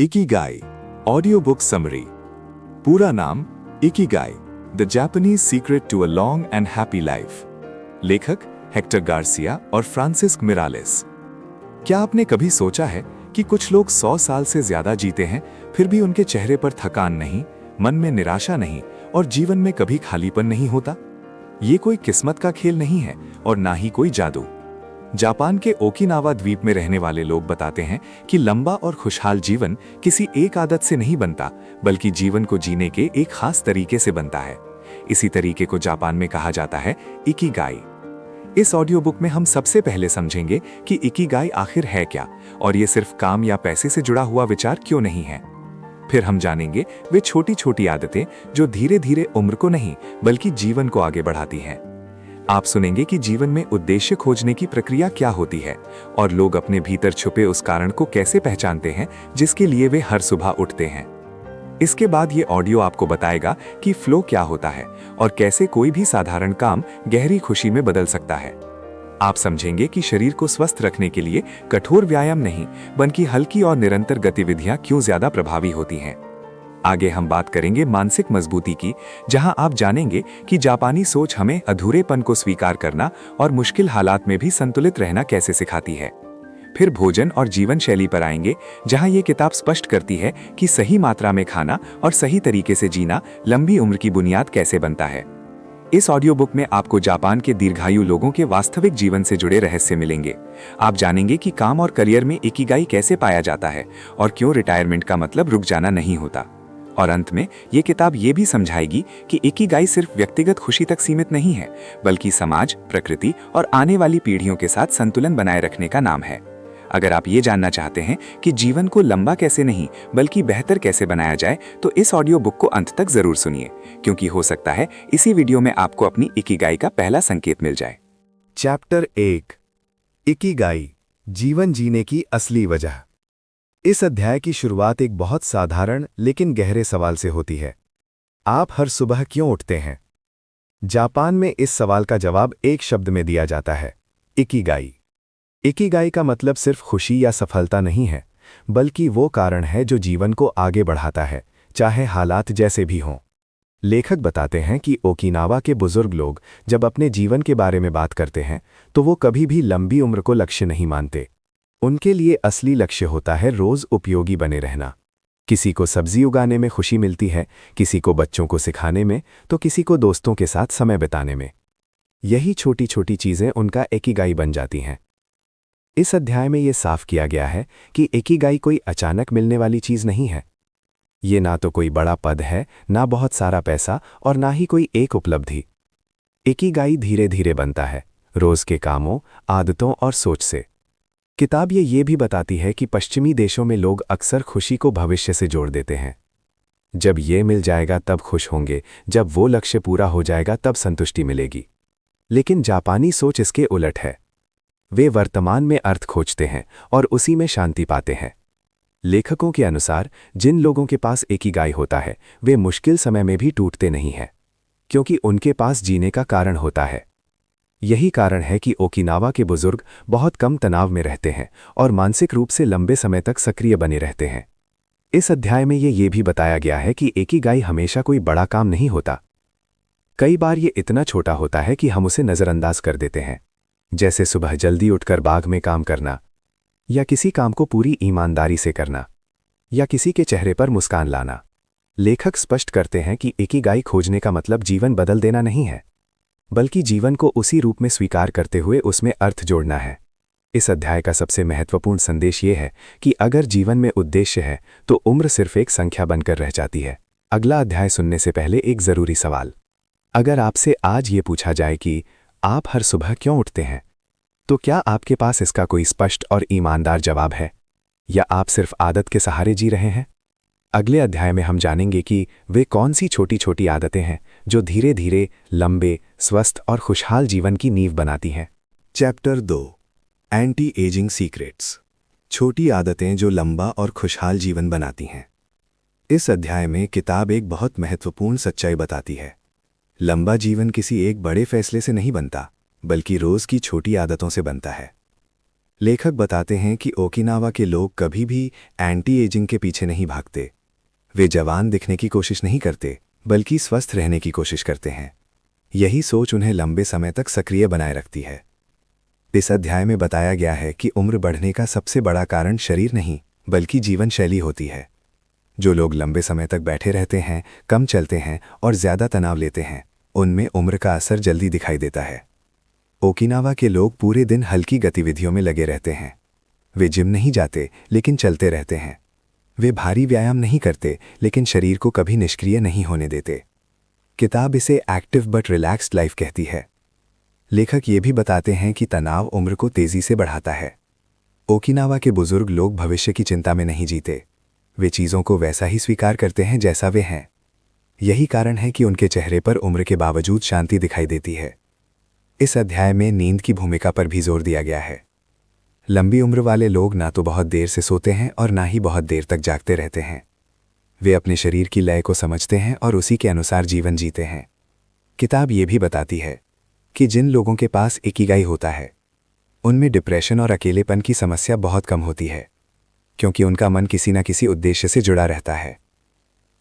Ikigai audio book summary. पूरा नाम Ikigai, the Japanese secret to a long and happy life. लेखक Hector Garcia और Francesc Miralles. क्या आपने कभी सोचा है कि कुछ लोग 100 साल से ज्यादा जीते हैं, फिर भी उनके चेहरे पर थकान नहीं, मन में निराशा नहीं और जीवन में कभी खालीपन नहीं होता? ये कोई किस्मत का खेल नहीं है और ना ही कोई जादू। जापान के ओकिनावा द्वीप में रहने वाले लोग बताते हैं कि लंबा और खुशहाल जीवन किसी एक आदत से नहीं बनता, बल्कि जीवन को जीने के एक खास तरीके से बनता है। इसी तरीके को जापान में कहा जाता है इकिगाई। इस ऑडियो बुक में हम सबसे पहले समझेंगे कि इकिगाई आखिर है क्या और ये सिर्फ काम या पैसे से जुड़ा हुआ विचार क्यों नहीं है। फिर हम जानेंगे वे छोटी छोटी आदतें जो धीरे धीरे उम्र को नहीं बल्कि जीवन को आगे बढ़ाती हैं। आप सुनेंगे कि जीवन में उद्देश्य खोजने की प्रक्रिया क्या होती है और लोग अपने भीतर छुपे उस कारण को कैसे पहचानते हैं जिसके लिए वे हर सुबह उठते हैं। इसके बाद ये ऑडियो आपको बताएगा कि फ्लो क्या होता है और कैसे कोई भी साधारण काम गहरी खुशी में बदल सकता है। आप समझेंगे कि शरीर को स्वस्थ रखने के लिए कठोर व्यायाम नहीं, बल्कि हल्की और निरंतर गतिविधियां क्यों ज्यादा प्रभावी होती हैं। आगे हम बात करेंगे मानसिक मजबूती की, जहां आप जानेंगे कि जापानी सोच हमें अधूरेपन को स्वीकार करना और मुश्किल हालात में भी संतुलित रहना कैसे सिखाती है। फिर भोजन और जीवन शैली पर आएंगे, जहां ये किताब स्पष्ट करती है कि सही मात्रा में खाना और सही तरीके से जीना लंबी उम्र की बुनियाद कैसे बनता है। इस ऑडियो बुक में आपको जापान के दीर्घायु लोगों के वास्तविक जीवन से जुड़े रहस्य मिलेंगे। आप जानेंगे कि काम और करियर में इकिगाई कैसे पाया जाता है और क्यों रिटायरमेंट का मतलब रुक जाना नहीं होता। और अंत में ये किताब ये भी समझाएगी कि इकिगाई सिर्फ व्यक्तिगत खुशी तक सीमित नहीं है, बल्कि समाज, प्रकृति और आने वाली पीढ़ियों के साथ संतुलन बनाए रखने का नाम है। अगर आप ये जानना चाहते हैं कि जीवन को लंबा कैसे नहीं बल्कि बेहतर कैसे बनाया जाए, तो इस ऑडियो बुक को अंत तक जरूर सुनिए, क्योंकि हो सकता है इसी वीडियो में आपको अपनी इकिगाई का पहला संकेत मिल जाए। चैप्टर 1, इकिगाई, जीवन जीने की असली वजह। इस अध्याय की शुरुआत एक बहुत साधारण लेकिन गहरे सवाल से होती है। आप हर सुबह क्यों उठते हैं? जापान में इस सवाल का जवाब एक शब्द में दिया जाता है, इकिगाई। इकिगाई का मतलब सिर्फ खुशी या सफलता नहीं है, बल्कि वो कारण है जो जीवन को आगे बढ़ाता है, चाहे हालात जैसे भी हों। लेखक बताते हैं कि ओकिनावा के बुजुर्ग लोग जब अपने जीवन के बारे में बात करते हैं तो वो कभी भी लंबी उम्र को लक्ष्य नहीं मानते। उनके लिए असली लक्ष्य होता है रोज उपयोगी बने रहना। किसी को सब्जी उगाने में खुशी मिलती है, किसी को बच्चों को सिखाने में, तो किसी को दोस्तों के साथ समय बिताने में। यही छोटी छोटी चीजें उनका इकिगाई बन जाती हैं। इस अध्याय में ये साफ किया गया है कि इकिगाई कोई अचानक मिलने वाली चीज नहीं है। ये ना तो कोई बड़ा पद है, ना बहुत सारा पैसा और ना ही कोई एक उपलब्धि। इकिगाई धीरे धीरे बनता है, रोज के कामों, आदतों और सोच से। किताब ये भी बताती है कि पश्चिमी देशों में लोग अक्सर खुशी को भविष्य से जोड़ देते हैं। जब ये मिल जाएगा तब खुश होंगे, जब वो लक्ष्य पूरा हो जाएगा तब संतुष्टि मिलेगी। लेकिन जापानी सोच इसके उलट है। वे वर्तमान में अर्थ खोजते हैं और उसी में शांति पाते हैं। लेखकों के अनुसार जिन लोगों के पास इकिगाई होता है वे मुश्किल समय में भी टूटते नहीं हैं, क्योंकि उनके पास जीने का कारण होता है। यही कारण है कि ओकिनावा के बुजुर्ग बहुत कम तनाव में रहते हैं और मानसिक रूप से लंबे समय तक सक्रिय बने रहते हैं। इस अध्याय में ये भी बताया गया है कि इकिगाई हमेशा कोई बड़ा काम नहीं होता। कई बार ये इतना छोटा होता है कि हम उसे नज़रअंदाज कर देते हैं, जैसे सुबह जल्दी उठकर बाग में काम करना, या किसी काम को पूरी ईमानदारी से करना, या किसी के चेहरे पर मुस्कान लाना। लेखक स्पष्ट करते हैं कि इकिगाई खोजने का मतलब जीवन बदल देना नहीं है, बल्कि जीवन को उसी रूप में स्वीकार करते हुए उसमें अर्थ जोड़ना है। इस अध्याय का सबसे महत्वपूर्ण संदेश ये है कि अगर जीवन में उद्देश्य है तो उम्र सिर्फ एक संख्या बनकर रह जाती है। अगला अध्याय सुनने से पहले एक जरूरी सवाल। अगर आपसे आज ये पूछा जाए कि आप हर सुबह क्यों उठते हैं, तो क्या आपके पास इसका कोई स्पष्ट और ईमानदार जवाब है, या आप सिर्फ आदत के सहारे जी रहे हैं? अगले अध्याय में हम जानेंगे कि वे कौन सी छोटी छोटी आदतें हैं जो धीरे धीरे लंबे, स्वस्थ और खुशहाल जीवन की नींव बनाती हैं। चैप्टर 2, एंटी एजिंग सीक्रेट्स, छोटी आदतें जो लंबा और खुशहाल जीवन बनाती हैं। इस अध्याय में किताब एक बहुत महत्वपूर्ण सच्चाई बताती है। लंबा जीवन किसी एक बड़े फैसले से नहीं बनता, बल्कि रोज की छोटी आदतों से बनता है। लेखक बताते हैं कि ओकिनावा के लोग कभी भी एंटी एजिंग के पीछे नहीं भागते। वे जवान दिखने की कोशिश नहीं करते, बल्कि स्वस्थ रहने की कोशिश करते हैं। यही सोच उन्हें लंबे समय तक सक्रिय बनाए रखती है। इस अध्याय में बताया गया है कि उम्र बढ़ने का सबसे बड़ा कारण शरीर नहीं, बल्कि जीवन शैली होती है। जो लोग लंबे समय तक बैठे रहते हैं, कम चलते हैं और ज़्यादा तनाव लेते हैं, उनमें उम्र का असर जल्दी दिखाई देता है। ओकिनावा के लोग पूरे दिन हल्की गतिविधियों में लगे रहते हैं। वे जिम नहीं जाते, लेकिन चलते रहते हैं। वे भारी व्यायाम नहीं करते, लेकिन शरीर को कभी निष्क्रिय नहीं होने देते। किताब इसे एक्टिव बट रिलैक्स्ड लाइफ कहती है। लेखक ये भी बताते हैं कि तनाव उम्र को तेजी से बढ़ाता है। ओकिनावा के बुजुर्ग लोग भविष्य की चिंता में नहीं जीते। वे चीज़ों को वैसा ही स्वीकार करते हैं जैसा वे हैं। यही कारण है कि उनके चेहरे पर उम्र के बावजूद शांति दिखाई देती है। इस अध्याय में नींद की भूमिका पर भी जोर दिया गया है। लंबी उम्र वाले लोग ना तो बहुत देर से सोते हैं और ना ही बहुत देर तक जागते रहते हैं। वे अपने शरीर की लय को समझते हैं और उसी के अनुसार जीवन जीते हैं। किताब ये भी बताती है कि जिन लोगों के पास इकिगाई होता है, उनमें डिप्रेशन और अकेलेपन की समस्या बहुत कम होती है, क्योंकि उनका मन किसी न किसी उद्देश्य से जुड़ा रहता है।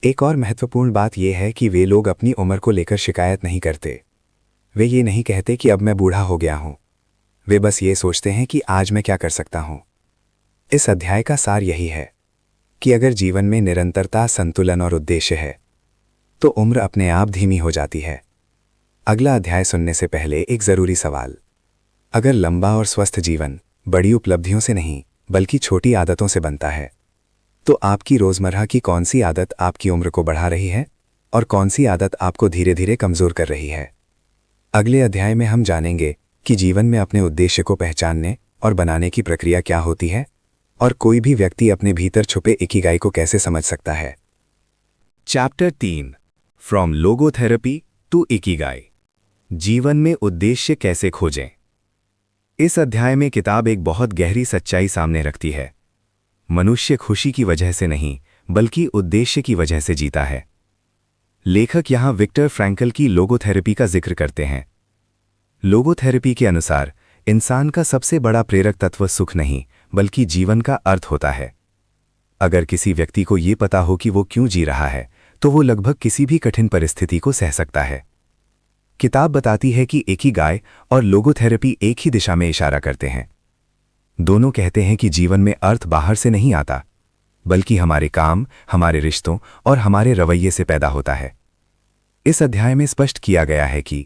एक और महत्वपूर्ण बात यह है कि वे लोग अपनी उम्र को लेकर शिकायत नहीं करते। वे ये नहीं कहते कि अब मैं बूढ़ा हो गया हूं। वे बस ये सोचते हैं कि आज मैं क्या कर सकता हूं। इस अध्याय का सार यही है कि अगर जीवन में निरंतरता, संतुलन और उद्देश्य है, तो उम्र अपने आप धीमी हो जाती है। अगला अध्याय सुनने से पहले एक ज़रूरी सवाल। अगर लंबा और स्वस्थ जीवन बड़ी उपलब्धियों से नहीं, बल्कि छोटी आदतों से बनता है, तो आपकी रोज़मर्रा की कौन सी आदत आपकी उम्र को बढ़ा रही है और कौन सी आदत आपको धीरे धीरे कमज़ोर कर रही है? अगले अध्याय में हम जानेंगे कि जीवन में अपने उद्देश्य को पहचानने और बनाने की प्रक्रिया क्या होती है और कोई भी व्यक्ति अपने भीतर छुपे इकिगाई को कैसे समझ सकता है। Chapter 3, from logotherapy to Ikigai, जीवन में उद्देश्य कैसे खोजें। इस अध्याय में किताब एक बहुत गहरी सच्चाई सामने रखती है। मनुष्य खुशी की वजह से नहीं, बल्कि उद्देश्य की वजह से जीता है। लेखक यहां विक्टर फ्रैंकल की लोगोथेरेपी का जिक्र करते हैं। लोगोथेरेपी के अनुसार इंसान का सबसे बड़ा प्रेरक तत्व सुख नहीं, बल्कि जीवन का अर्थ होता है। अगर किसी व्यक्ति को ये पता हो कि वो क्यों जी रहा है, तो वो लगभग किसी भी कठिन परिस्थिति को सह सकता है। किताब बताती है कि इकिगाई और लोगोथेरेपी एक ही दिशा में इशारा करते हैं। दोनों कहते हैं कि जीवन में अर्थ बाहर से नहीं आता, बल्कि हमारे काम, हमारे रिश्तों और हमारे रवैये से पैदा होता है। इस अध्याय में स्पष्ट किया गया है कि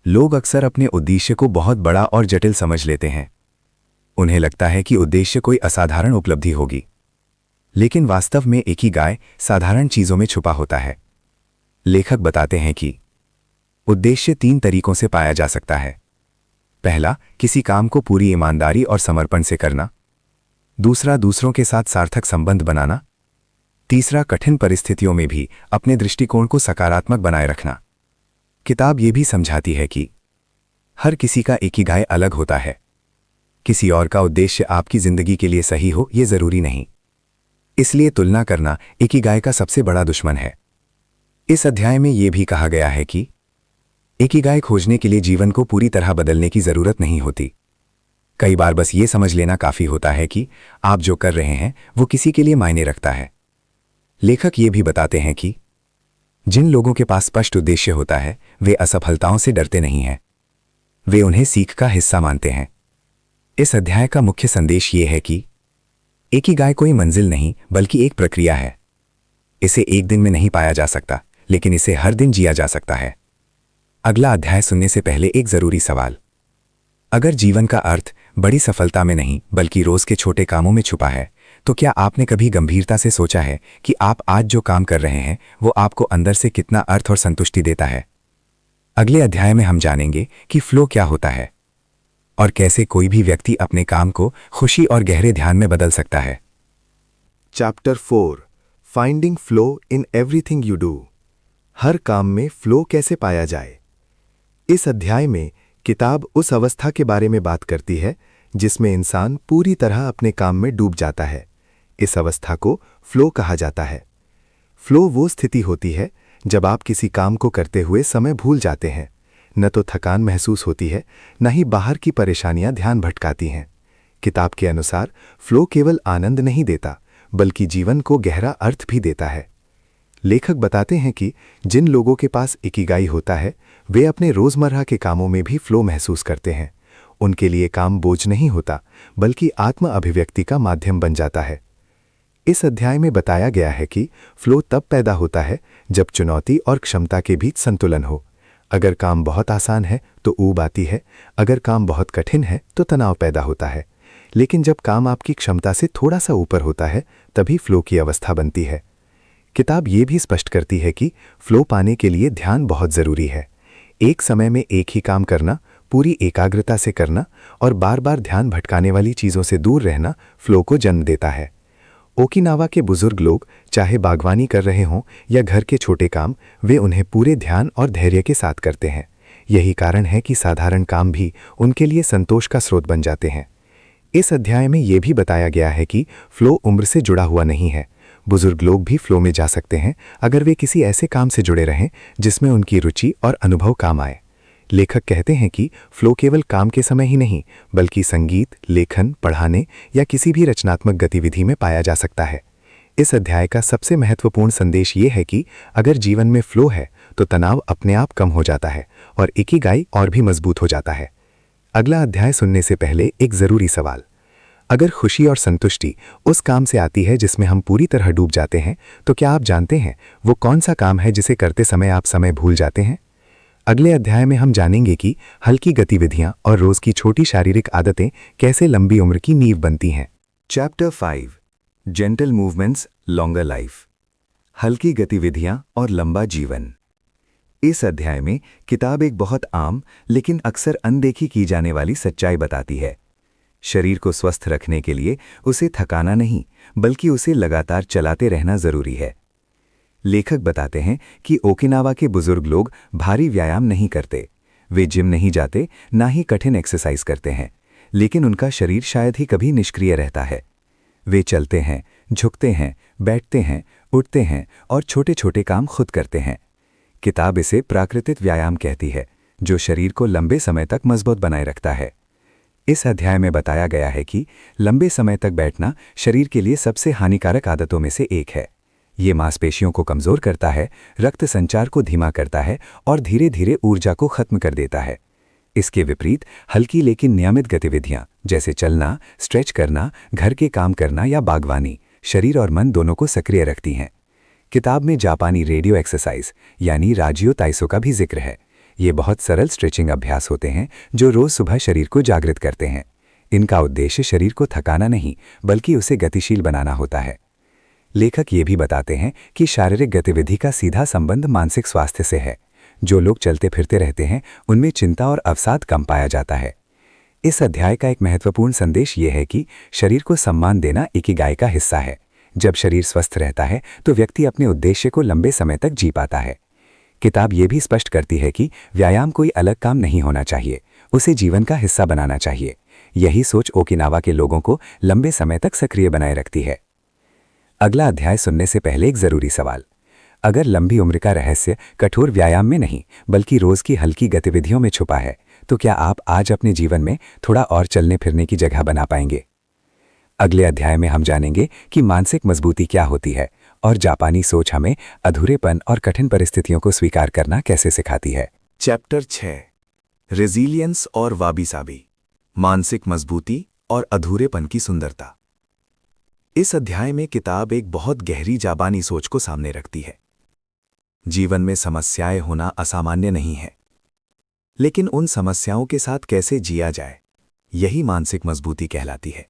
लोग अक्सर अपने उद्देश्य को बहुत बड़ा और जटिल समझ लेते हैं। उन्हें लगता है कि उद्देश्य कोई असाधारण उपलब्धि होगी, लेकिन वास्तव में इकिगाई साधारण चीजों में छुपा होता है। लेखक बताते हैं कि उद्देश्य 3 तरीकों से पाया जा सकता है। पहला, किसी काम को पूरी ईमानदारी और समर्पण से करना। दूसरा, दूसरों के साथ सार्थक संबंध बनाना। तीसरा, कठिन परिस्थितियों में भी अपने दृष्टिकोण को सकारात्मक बनाए रखना। किताब ये भी समझाती है कि हर किसी का इकिगाई अलग होता है। किसी और का उद्देश्य आपकी जिंदगी के लिए सही हो, ये जरूरी नहीं। इसलिए तुलना करना इकिगाई का सबसे बड़ा दुश्मन है। इस अध्याय में यह भी कहा गया है कि इकिगाई खोजने के लिए जीवन को पूरी तरह बदलने की जरूरत नहीं होती। कई बार बस ये समझ लेना काफी होता है कि आप जो कर रहे हैं वो किसी के लिए मायने रखता है। लेखक ये भी बताते हैं कि जिन लोगों के पास स्पष्ट उद्देश्य होता है, वे असफलताओं से डरते नहीं हैं। वे उन्हें सीख का हिस्सा मानते हैं। इस अध्याय का मुख्य संदेश ये है कि इकिगाई कोई मंजिल नहीं, बल्कि एक प्रक्रिया है। इसे एक दिन में नहीं पाया जा सकता, लेकिन इसे हर दिन जिया जा सकता है। अगला अध्याय सुनने से पहले एक जरूरी सवाल। अगर जीवन का अर्थ बड़ी सफलता में नहीं, बल्कि रोज के छोटे कामों में छुपा है, तो क्या आपने कभी गंभीरता से सोचा है कि आप आज जो काम कर रहे हैं वो आपको अंदर से कितना अर्थ और संतुष्टि देता है? अगले अध्याय में हम जानेंगे कि फ्लो क्या होता है और कैसे कोई भी व्यक्ति अपने काम को खुशी और गहरे ध्यान में बदल सकता है। Chapter 4, finding flow in everything you do, हर काम में फ्लो कैसे पाया जाए। इस अध्याय में किताब उस अवस्था के बारे में बात करती है जिसमें इंसान पूरी तरह अपने काम में डूब जाता है। इस अवस्था को फ्लो कहा जाता है। फ्लो वो स्थिति होती है जब आप किसी काम को करते हुए समय भूल जाते हैं। न तो थकान महसूस होती है, न ही बाहर की परेशानियां ध्यान भटकाती हैं। किताब के अनुसार फ्लो केवल आनंद नहीं देता, बल्कि जीवन को गहरा अर्थ भी देता है। लेखक बताते हैं कि जिन लोगों के पास इकिगाई होता है, वे अपने रोजमर्रा के कामों में भी फ्लो महसूस करते हैं। उनके लिए काम बोझ नहीं होता, बल्कि आत्म अभिव्यक्ति का माध्यम बन जाता है। इस अध्याय में बताया गया है कि फ्लो तब पैदा होता है जब चुनौती और क्षमता के बीच संतुलन हो। अगर काम बहुत आसान है तो ऊब आती है, अगर काम बहुत कठिन है तो तनाव पैदा होता है। लेकिन जब काम आपकी क्षमता से थोड़ा सा ऊपर होता है, तभी फ्लो की अवस्था बनती है। किताब ये भी स्पष्ट करती है कि फ्लो पाने के लिए ध्यान बहुत ज़रूरी है। एक समय में एक ही काम करना, पूरी एकाग्रता से करना और बार बार ध्यान भटकाने वाली चीज़ों से दूर रहना फ्लो को जन्म देता है। ओकिनावा के बुजुर्ग लोग चाहे बागवानी कर रहे हों या घर के छोटे काम, वे उन्हें पूरे ध्यान और धैर्य के साथ करते हैं। यही कारण है कि साधारण काम भी उनके लिए संतोष का स्रोत बन जाते हैं। इस अध्याय में यह भी बताया गया है कि फ्लो उम्र से जुड़ा हुआ नहीं है। बुजुर्ग लोग भी फ्लो में जा सकते हैं अगर वे किसी ऐसे काम से जुड़े रहें जिसमें उनकी रुचि और अनुभव काम आए। लेखक कहते हैं कि फ्लो केवल काम के समय ही नहीं, बल्कि संगीत, लेखन, पढ़ाने या किसी भी रचनात्मक गतिविधि में पाया जा सकता है। इस अध्याय का सबसे महत्वपूर्ण संदेश ये है कि अगर जीवन में फ्लो है तो तनाव अपने आप कम हो जाता है और इकिगाई और भी मजबूत हो जाता है। अगला अध्याय सुनने से पहले एक ज़रूरी सवाल। अगर खुशी और संतुष्टि उस काम से आती है जिसमें हम पूरी तरह डूब जाते हैं, तो क्या आप जानते हैं वो कौन सा काम है जिसे करते समय आप समय भूल जाते हैं? अगले अध्याय में हम जानेंगे कि हल्की गतिविधियां और रोज की छोटी शारीरिक आदतें कैसे लंबी उम्र की नींव बनती हैं। Chapter 5 gentle movements longer life. हल्की गतिविधियां और लंबा जीवन। इस अध्याय में किताब एक बहुत आम लेकिन अक्सर अनदेखी की जाने वाली सच्चाई बताती है। शरीर को स्वस्थ रखने के लिए उसे थकाना नहीं, बल्कि उसे लगातार चलाते रहना जरूरी है। लेखक बताते हैं कि ओकिनावा के बुजुर्ग लोग भारी व्यायाम नहीं करते, वे जिम नहीं जाते, ना ही कठिन एक्सरसाइज करते हैं, लेकिन उनका शरीर शायद ही कभी निष्क्रिय रहता है। वे चलते हैं, झुकते हैं, बैठते हैं, उठते हैं और छोटे छोटे काम खुद करते हैं। किताब इसे प्राकृतिक व्यायाम कहती है, जो शरीर को लंबे समय तक मजबूत बनाए रखता है। इस अध्याय में बताया गया है कि लंबे समय तक बैठना शरीर के लिए सबसे हानिकारक आदतों में से एक है। ये मांसपेशियों को कमजोर करता है, रक्त संचार को धीमा करता है और धीरे धीरे ऊर्जा को खत्म कर देता है। इसके विपरीत हल्की लेकिन नियमित गतिविधियां जैसे चलना, स्ट्रेच करना, घर के काम करना या बागवानी शरीर और मन दोनों को सक्रिय रखती हैं। किताब में जापानी रेडियो एक्सरसाइज यानी राजियो ताइसो का भी जिक्र है। ये बहुत सरल स्ट्रेचिंग अभ्यास होते हैं जो रोज सुबह शरीर को जागृत करते हैं। इनका उद्देश्य शरीर को थकाना नहीं, बल्कि उसे गतिशील बनाना होता है। लेखक ये भी बताते हैं कि शारीरिक गतिविधि का सीधा संबंध मानसिक स्वास्थ्य से है। जो लोग चलते फिरते रहते हैं उनमें चिंता और अवसाद कम पाया जाता है। इस अध्याय का एक महत्वपूर्ण संदेश ये है कि शरीर को सम्मान देना इकिगाई का हिस्सा है। जब शरीर स्वस्थ रहता है तो व्यक्ति अपने उद्देश्य को लंबे समय तक जी पाता है। किताब ये भी स्पष्ट करती है कि व्यायाम कोई अलग काम नहीं होना चाहिए, उसे जीवन का हिस्सा बनाना चाहिए। यही सोच ओकिनावा के लोगों को लंबे समय तक सक्रिय बनाए रखती है। अगला अध्याय सुनने से पहले एक जरूरी सवाल। अगर लंबी उम्र का रहस्य कठोर व्यायाम में नहीं, बल्कि रोज की हल्की गतिविधियों में छुपा है, तो क्या आप आज अपने जीवन में थोड़ा और चलने फिरने की जगह बना पाएंगे? अगले अध्याय में हम जानेंगे कि मानसिक मजबूती क्या होती है और जापानी सोच हमें अधूरेपन और कठिन परिस्थितियों को स्वीकार करना कैसे सिखाती है। चैप्टर 6 रेजिलियंस और वाबी साबी। मानसिक मजबूती और अधूरेपन की सुंदरता। इस अध्याय में किताब एक बहुत गहरी जापानी सोच को सामने रखती है। जीवन में समस्याएं होना असामान्य नहीं है, लेकिन उन समस्याओं के साथ कैसे जिया जाए, यही मानसिक मजबूती कहलाती है।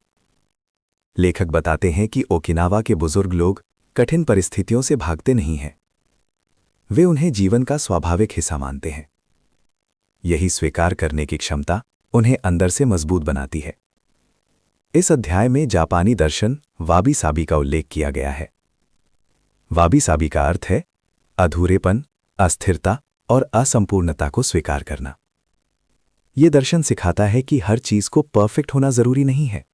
लेखक बताते हैं कि ओकिनावा के बुजुर्ग लोग कठिन परिस्थितियों से भागते नहीं हैं, वे उन्हें जीवन का स्वाभाविक हिस्सा मानते हैं। यही स्वीकार करने की क्षमता उन्हें अंदर से मजबूत बनाती है। इस अध्याय में जापानी दर्शन वाबी साबी का उल्लेख किया गया है। वाबी साबी का अर्थ है अधूरेपन, अस्थिरता और असंपूर्णता को स्वीकार करना। यह दर्शन सिखाता है कि हर चीज को परफेक्ट होना जरूरी नहीं है।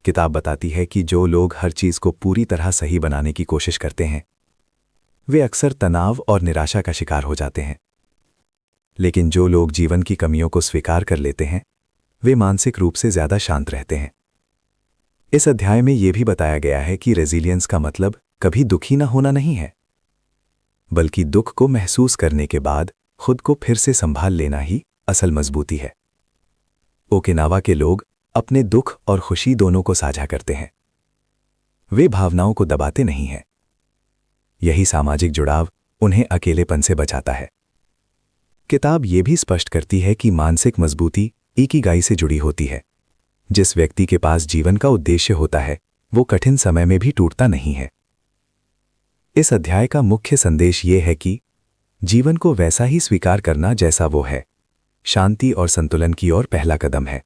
किताब बताती है कि जो लोग हर चीज को पूरी तरह सही बनाने की कोशिश करते हैं, वे अक्सर तनाव और निराशा का शिकार हो जाते हैं। लेकिन जो लोग जीवन की कमियों को स्वीकार कर लेते हैं, वे मानसिक रूप से ज्यादा शांत रहते हैं। इस अध्याय में यह भी बताया गया है कि रेजिलियंस का मतलब कभी दुखी न होना नहीं है, बल्कि दुख को महसूस करने के बाद खुद को फिर से संभाल लेना ही असल मजबूती है। ओकिनावा के लोग अपने दुख और खुशी दोनों को साझा करते हैं। वे भावनाओं को दबाते नहीं हैं। यही सामाजिक जुड़ाव उन्हें अकेलेपन से बचाता है। किताब ये भी स्पष्ट करती है कि मानसिक मजबूती इकिगाई से जुड़ी होती है। जिस व्यक्ति के पास जीवन का उद्देश्य होता है, वो कठिन समय में भी टूटता नहीं है। इस अध्याय का मुख्य संदेश ये है कि जीवन को वैसा ही स्वीकार करना जैसा वो है, शांति और संतुलन की ओर पहला कदम है।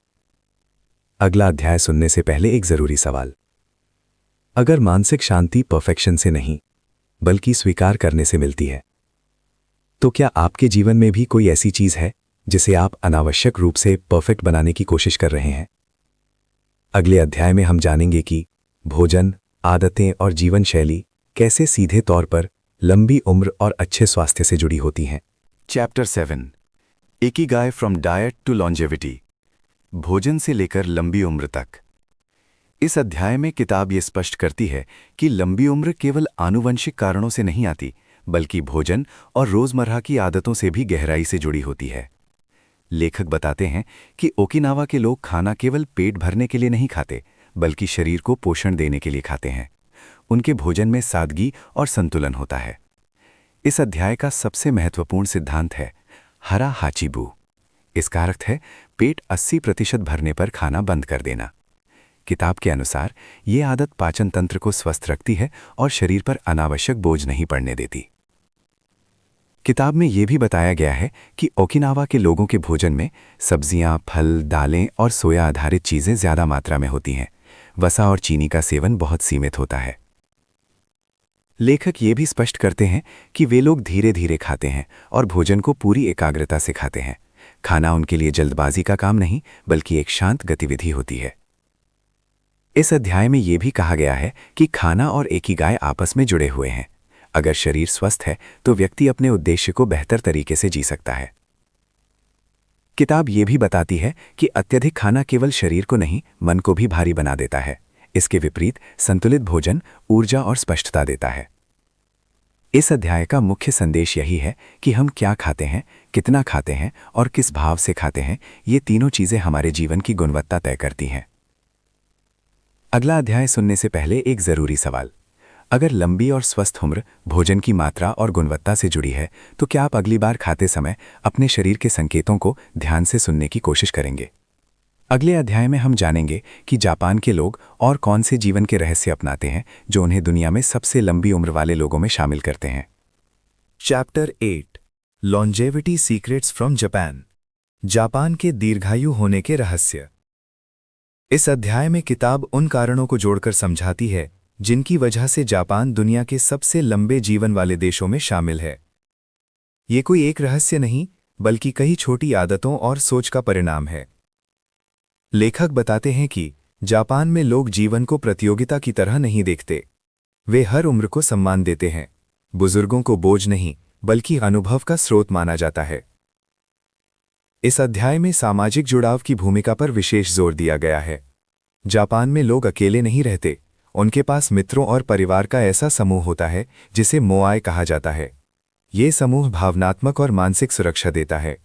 अगला अध्याय सुनने से पहले एक जरूरी सवाल। अगर मानसिक शांति परफेक्शन से नहीं, बल्कि स्वीकार करने से मिलती है, तो क्या आपके जीवन में भी कोई ऐसी चीज है जिसे आप अनावश्यक रूप से परफेक्ट बनाने की कोशिश कर रहे हैं? अगले अध्याय में हम जानेंगे कि भोजन, आदतें और जीवन शैली कैसे सीधे तौर पर लंबी उम्र और अच्छे स्वास्थ्य से जुड़ी होती हैं। Chapter 7 Ikigai from diet to longevity, भोजन से लेकर लंबी उम्र तक। इस अध्याय में किताब ये स्पष्ट करती है कि लंबी उम्र केवल आनुवंशिक कारणों से नहीं आती, बल्कि भोजन और रोजमर्रा की आदतों से भी गहराई से जुड़ी होती है। लेखक बताते हैं कि ओकिनावा के लोग खाना केवल पेट भरने के लिए नहीं खाते, बल्कि शरीर को पोषण देने के लिए खाते हैं। उनके भोजन में सादगी और संतुलन होता है। इस अध्याय का सबसे महत्वपूर्ण सिद्धांत है हरा हाचिबू। इसका अर्थ है पेट 80% भरने पर खाना बंद कर देना। किताब के अनुसार ये आदत पाचन तंत्र को स्वस्थ रखती है और शरीर पर अनावश्यक बोझ नहीं पड़ने देती। किताब में यह भी बताया गया है कि ओकिनावा के लोगों के भोजन में सब्जियां, फल, दालें और सोया आधारित चीजें ज्यादा मात्रा में होती हैं। वसा और चीनी का सेवन बहुत सीमित होता है। लेखक ये भी स्पष्ट करते हैं कि वे लोग धीरे धीरे खाते हैं और भोजन को पूरी एकाग्रता से खाते हैं। खाना उनके लिए जल्दबाजी का काम नहीं, बल्कि एक शांत गतिविधि होती है। इस अध्याय में यह भी कहा गया है कि खाना और इकिगाई आपस में जुड़े हुए हैं। अगर शरीर स्वस्थ है तो व्यक्ति अपने उद्देश्य को बेहतर तरीके से जी सकता है। किताब ये भी बताती है कि अत्यधिक खाना केवल शरीर को नहीं, मन को भी भारी बना देता है। इसके विपरीत संतुलित भोजन ऊर्जा और स्पष्टता देता है। इस अध्याय का मुख्य संदेश यही है कि हम क्या खाते हैं, कितना खाते हैं और किस भाव से खाते हैं, ये तीनों चीजें हमारे जीवन की गुणवत्ता तय करती हैं। अगला अध्याय सुनने से पहले एक जरूरी सवाल। अगर लंबी और स्वस्थ उम्र भोजन की मात्रा और गुणवत्ता से जुड़ी है, तो क्या आप अगली बार खाते समय अपने शरीर के संकेतों को ध्यान से सुनने की कोशिश करेंगे? अगले अध्याय में हम जानेंगे कि जापान के लोग और कौन से जीवन के रहस्य अपनाते हैं जो उन्हें दुनिया में सबसे लंबी उम्र वाले लोगों में शामिल करते हैं। Chapter 8 longevity secrets from Japan, Japan के दीर्घायु होने के रहस्य। इस अध्याय में किताब उन कारणों को जोड़कर समझाती है जिनकी वजह से जापान दुनिया के सबसे लंबे जीवन वाले देशों में शामिल है। ये कोई एक रहस्य नहीं, बल्कि कई छोटी आदतों और सोच का परिणाम है। लेखक बताते हैं कि जापान में लोग जीवन को प्रतियोगिता की तरह नहीं देखते। वे हर उम्र को सम्मान देते हैं। बुजुर्गों को बोझ नहीं, बल्कि अनुभव का स्रोत माना जाता है। इस अध्याय में सामाजिक जुड़ाव की भूमिका पर विशेष जोर दिया गया है। जापान में लोग अकेले नहीं रहते, उनके पास मित्रों और परिवार का ऐसा समूह होता है जिसे मोआई कहा जाता है। ये समूह भावनात्मक और मानसिक सुरक्षा देता है।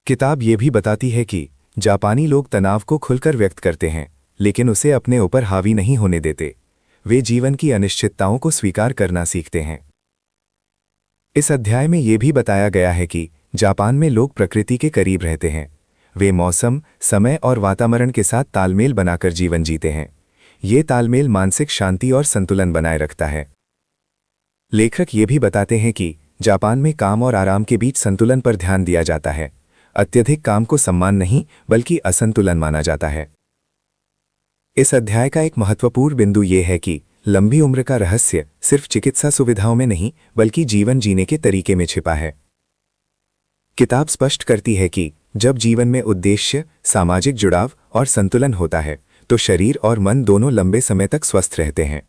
किताब ये भी बताती है कि जापानी लोग तनाव को खुलकर व्यक्त करते हैं, लेकिन उसे अपने ऊपर हावी नहीं होने देते। वे जीवन की अनिश्चितताओं को स्वीकार करना सीखते हैं। इस अध्याय में यह भी बताया गया है कि जापान में लोग प्रकृति के करीब रहते हैं। वे मौसम, समय और वातावरण के साथ तालमेल बनाकर जीवन जीते हैं। ये तालमेल मानसिक शांति और संतुलन बनाए रखता है। लेखक ये भी बताते हैं कि जापान में काम और आराम के बीच संतुलन पर ध्यान दिया जाता है। अत्यधिक काम को सम्मान नहीं, बल्कि असंतुलन माना जाता है। इस अध्याय का एक महत्वपूर्ण बिंदु ये है कि लंबी उम्र का रहस्य सिर्फ चिकित्सा सुविधाओं में नहीं, बल्कि जीवन जीने के तरीके में छिपा है। किताब स्पष्ट करती है कि जब जीवन में उद्देश्य, सामाजिक जुड़ाव और संतुलन होता है, तो शरीर और मन दोनों लंबे समय तक स्वस्थ रहते हैं।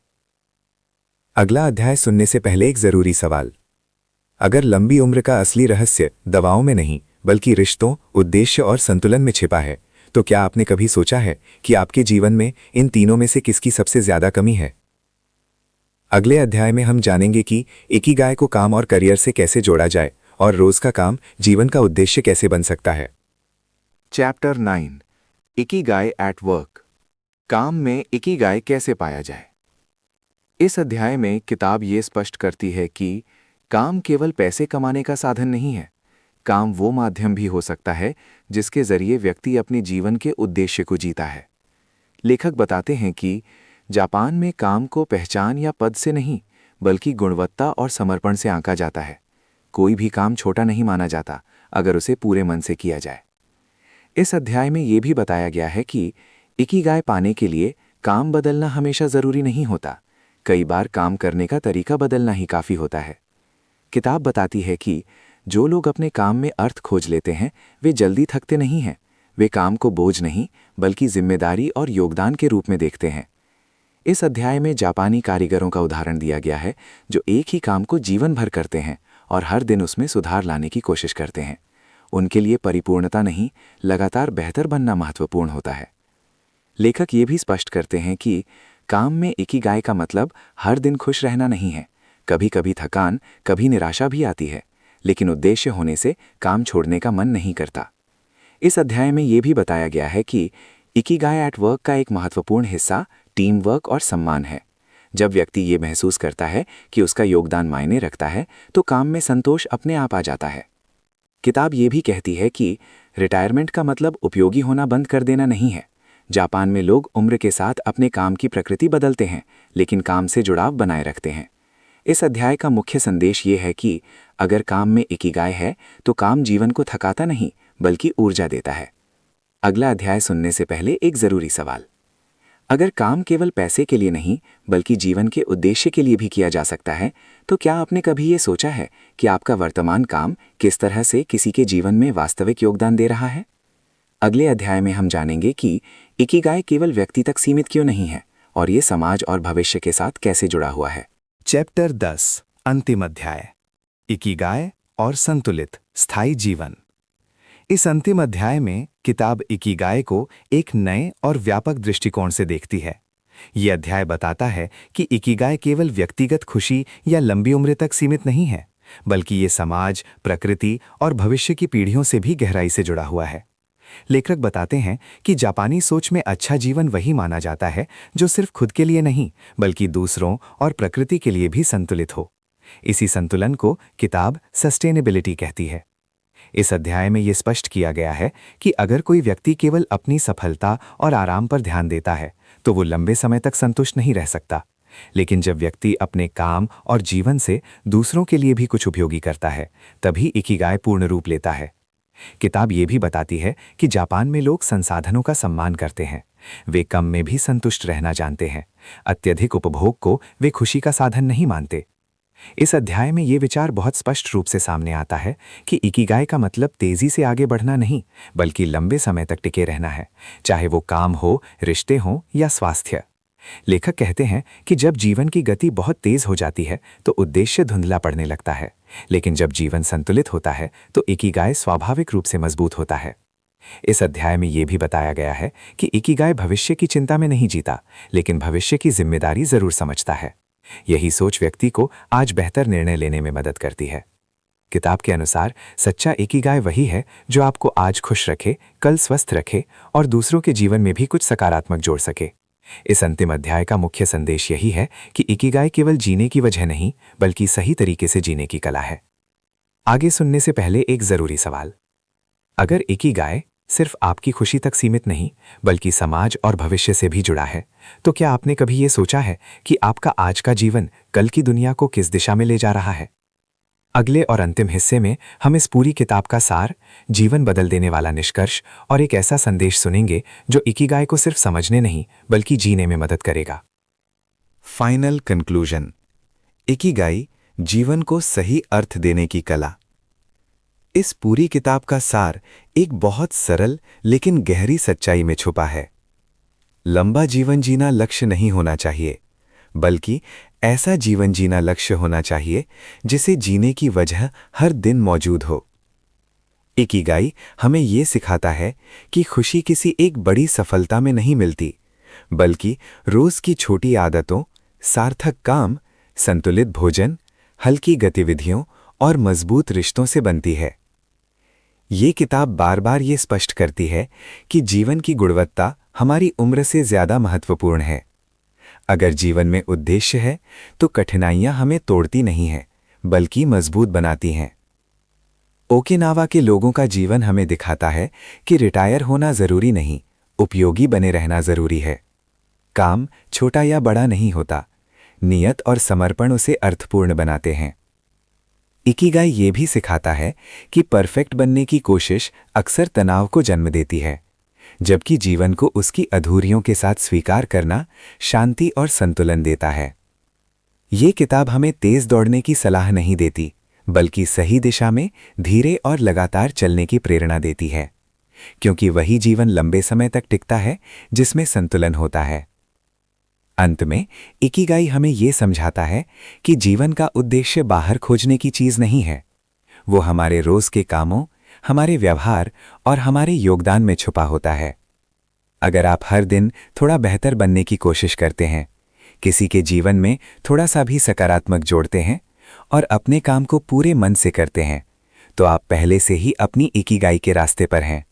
अगला अध्याय सुनने से पहले एक जरूरी सवाल। अगर लंबी उम्र का असली रहस्य दवाओं में नहीं, बल्कि रिश्तों, उद्देश्य और संतुलन में छिपा है। तो क्या आपने कभी सोचा है कि आपके जीवन में इन तीनों में से किसकी सबसे ज्यादा कमी है? अगले अध्याय में हम जानेंगे कि इकिगाई को काम और करियर से कैसे जोड़ा जाए और रोज का काम जीवन का उद्देश्य कैसे बन सकता है। Chapter 9 Ikigai at work. काम में इकिगाई कैसे पाया जाए। इस अध्याय में किताब ये स्पष्ट करती है कि काम केवल पैसे कमाने का साधन नहीं है। काम वो माध्यम भी हो सकता है जिसके जरिए व्यक्ति अपने जीवन के उद्देश्य को जीता है। लेखक बताते हैं कि जापान में काम को पहचान या पद से नहीं, बल्कि गुणवत्ता और समर्पण से आंका जाता है। कोई भी काम छोटा नहीं माना जाता अगर उसे पूरे मन से किया जाए। इस अध्याय में यह भी बताया गया है कि इकिगाई पाने के लिए काम बदलना हमेशा जरूरी नहीं होता। कई बार काम करने का तरीका बदलना ही काफी होता है। किताब बताती है कि जो लोग अपने काम में अर्थ खोज लेते हैं वे जल्दी थकते नहीं हैं। वे काम को बोझ नहीं बल्कि जिम्मेदारी और योगदान के रूप में देखते हैं। इस अध्याय में जापानी कारीगरों का उदाहरण दिया गया है जो एक ही काम को जीवन भर करते हैं और हर दिन उसमें सुधार लाने की कोशिश करते हैं। उनके लिए परिपूर्णता नहीं, लगातार बेहतर बनना महत्वपूर्ण होता है। लेखक ये भी स्पष्ट करते हैं कि काम में इकिगाई का मतलब हर दिन खुश रहना नहीं है। कभी कभी थकान, कभी निराशा भी आती है, लेकिन उद्देश्य होने से काम छोड़ने का मन नहीं करता। इस अध्याय में यह भी बताया गया है कि इकिगाई एट वर्क का एक महत्वपूर्ण हिस्सा टीम वर्क और सम्मान है। जब व्यक्ति ये महसूस करता है कि उसका योगदान मायने रखता है तो काम में संतोष अपने आप आ जाता है। किताब ये भी कहती है कि रिटायरमेंट का मतलब उपयोगी होना बंद कर देना नहीं है। जापान में लोग उम्र के साथ अपने काम की प्रकृति बदलते हैं, लेकिन काम से जुड़ाव बनाए रखते हैं। इस अध्याय का मुख्य संदेश ये है कि अगर काम में इकिगाई है तो काम जीवन को थकाता नहीं बल्कि ऊर्जा देता है। अगला अध्याय सुनने से पहले एक जरूरी सवाल। अगर काम केवल पैसे के लिए नहीं बल्कि जीवन के उद्देश्य के लिए भी किया जा सकता है तो क्या आपने कभी ये सोचा है कि आपका वर्तमान काम किस तरह से किसी के जीवन में वास्तविक योगदान दे रहा है? अगले अध्याय में हम जानेंगे कि इकिगाई केवल व्यक्ति तक सीमित क्यों नहीं है और ये समाज और भविष्य के साथ कैसे जुड़ा हुआ है। चैप्टर 10 अंतिम अध्याय इकिगाई और संतुलित स्थायी जीवन। इस अंतिम अध्याय में किताब इकिगाई को एक नए और व्यापक दृष्टिकोण से देखती है। यह अध्याय बताता है कि इकिगाई केवल व्यक्तिगत खुशी या लंबी उम्र तक सीमित नहीं है, बल्कि ये समाज, प्रकृति और भविष्य की पीढ़ियों से भी गहराई से जुड़ा हुआ है। लेखक बताते हैं कि जापानी सोच में अच्छा जीवन वही माना जाता है जो सिर्फ खुद के लिए नहीं बल्कि दूसरों और प्रकृति के लिए भी संतुलित हो। इसी संतुलन को किताब सस्टेनेबिलिटी कहती है। इस अध्याय में यह स्पष्ट किया गया है कि अगर कोई व्यक्ति केवल अपनी सफलता और आराम पर ध्यान देता है तो वो लंबे समय तक संतुष्ट नहीं रह सकता। लेकिन जब व्यक्ति अपने काम और जीवन से दूसरों के लिए भी कुछ उपयोगी करता है तभी इकिगाई पूर्ण रूप लेता है। किताब ये भी बताती है कि जापान में लोग संसाधनों का सम्मान करते हैं। वे कम में भी संतुष्ट रहना जानते हैं। अत्यधिक उपभोग को वे खुशी का साधन नहीं मानते। इस अध्याय में ये विचार बहुत स्पष्ट रूप से सामने आता है कि इकिगाई का मतलब तेजी से आगे बढ़ना नहीं बल्कि लंबे समय तक टिके रहना है, चाहे वो काम हो, रिश्ते हों या स्वास्थ्य। लेखक कहते हैं कि जब जीवन की गति बहुत तेज हो जाती है तो उद्देश्य धुंधला पड़ने लगता है, लेकिन जब जीवन संतुलित होता है तो इकिगाई स्वाभाविक रूप से मजबूत होता है। इस अध्याय में यह भी बताया गया है कि इकिगाई भविष्य की चिंता में नहीं जीता, लेकिन भविष्य की जिम्मेदारी जरूर समझता है। यही सोच व्यक्ति को आज बेहतर निर्णय लेने में मदद करती है। किताब के अनुसार सच्चा इकिगाई वही है जो आपको आज खुश रखे, कल स्वस्थ रखे और दूसरों के जीवन में भी कुछ सकारात्मक जोड़ सके। इस अंतिम अध्याय का मुख्य संदेश यही है कि इकिगाई केवल जीने की वजह नहीं बल्कि सही तरीके से जीने की कला है। आगे सुनने से पहले एक जरूरी सवाल। अगर इकिगाई सिर्फ आपकी खुशी तक सीमित नहीं बल्कि समाज और भविष्य से भी जुड़ा है तो क्या आपने कभी ये सोचा है कि आपका आज का जीवन कल की दुनिया को किस दिशा में ले जा रहा है? अगले और अंतिम हिस्से में हम इस पूरी किताब का सार, जीवन बदल देने वाला निष्कर्ष और एक ऐसा संदेश सुनेंगे जो इकिगाई को सिर्फ समझने नहीं बल्कि जीने में मदद करेगा। Final conclusion. इकिगाई जीवन को सही अर्थ देने की कला। इस पूरी किताब का सार एक बहुत सरल लेकिन गहरी सच्चाई में छुपा है। लंबा जीवन जीना लक्ष्य नहीं होना चाहिए, बल्कि ऐसा जीवन जीना लक्ष्य होना चाहिए जिसे जीने की वजह हर दिन मौजूद हो। इकिगाई हमें ये सिखाता है कि खुशी किसी एक बड़ी सफलता में नहीं मिलती, बल्कि रोज की छोटी आदतों, सार्थक काम, संतुलित भोजन, हल्की गतिविधियों और मजबूत रिश्तों से बनती है। ये किताब बार बार ये स्पष्ट करती है कि जीवन की गुणवत्ता हमारी उम्र से ज्यादा महत्वपूर्ण है। अगर जीवन में उद्देश्य है तो कठिनाइयां हमें तोड़ती नहीं हैं, बल्कि मजबूत बनाती हैं। ओकिनावा के लोगों का जीवन हमें दिखाता है कि रिटायर होना जरूरी नहीं, उपयोगी बने रहना जरूरी है। काम छोटा या बड़ा नहीं होता, नियत और समर्पण उसे अर्थपूर्ण बनाते हैं। इकिगाई ये भी सिखाता है कि परफेक्ट बनने की कोशिश अक्सर तनाव को जन्म देती है, जबकि जीवन को उसकी अधूरियों के साथ स्वीकार करना शांति और संतुलन देता है। ये किताब हमें तेज दौड़ने की सलाह नहीं देती, बल्कि सही दिशा में धीरे और लगातार चलने की प्रेरणा देती है, क्योंकि वही जीवन लंबे समय तक टिकता है जिसमें संतुलन होता है। अंत में इकिगाई हमें ये समझाता है कि जीवन का उद्देश्य बाहर खोजने की चीज नहीं है, वो हमारे रोज के कामों, हमारे व्यवहार और हमारे योगदान में छुपा होता है। अगर आप हर दिन थोड़ा बेहतर बनने की कोशिश करते हैं, किसी के जीवन में थोड़ा सा भी सकारात्मक जोड़ते हैं और अपने काम को पूरे मन से करते हैं, तो आप पहले से ही अपनी इकिगाई के रास्ते पर हैं।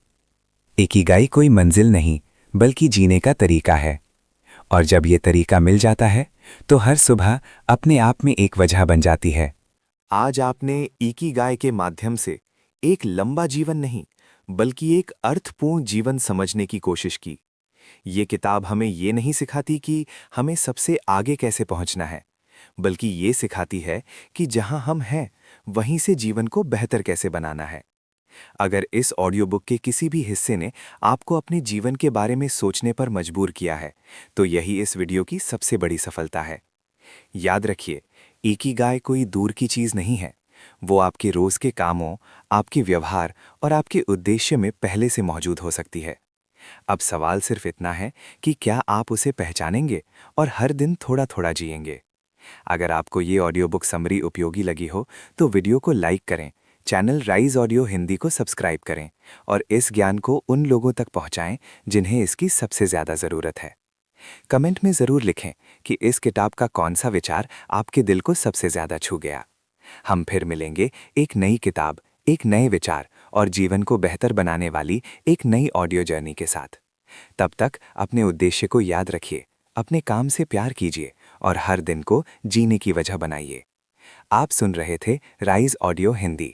इकिगाई कोई मंजिल नहीं, बल्कि जीने का तरीका है, और जब ये तरीका मिल जाता है तो हर सुबह अपने आप में एक वजह बन जाती है। आज आपने इकिगाई के माध्यम से एक लंबा जीवन नहीं, बल्कि एक अर्थपूर्ण जीवन समझने की कोशिश की। ये किताब हमें ये नहीं सिखाती कि हमें सबसे आगे कैसे पहुंचना है, बल्कि ये सिखाती है कि जहां हम हैं, वहीं से जीवन को बेहतर कैसे बनाना है। अगर इस ऑडियो बुक के किसी भी हिस्से ने आपको अपने जीवन के बारे में सोचने पर मजबूर किया है, तो यही इस वीडियो की सबसे बड़ी सफलता है। याद रखिए, इकिगाई कोई दूर की चीज नहीं है, वो आपके रोज के कामों, आपके व्यवहार और आपके उद्देश्य में पहले से मौजूद हो सकती है। अब सवाल सिर्फ इतना है कि क्या आप उसे पहचानेंगे और हर दिन थोड़ा थोड़ा जिएंगे। अगर आपको ये ऑडियो बुक समरी उपयोगी लगी हो तो वीडियो को लाइक करें, चैनल राइज ऑडियो हिंदी को सब्सक्राइब करें और इस ज्ञान को उन लोगों तक पहुंचाएं जिन्हें इसकी सबसे ज्यादा जरूरत है। कमेंट में जरूर लिखें कि इस किताब का कौन सा विचार आपके दिल को सबसे ज्यादा छू गया। हम फिर मिलेंगे एक नई किताब, एक नए विचार और जीवन को बेहतर बनाने वाली एक नई ऑडियो जर्नी के साथ। तब तक अपने उद्देश्य को याद रखिए, अपने काम से प्यार कीजिए और हर दिन को जीने की वजह बनाइए। आप सुन रहे थे राइज ऑडियो हिंदी।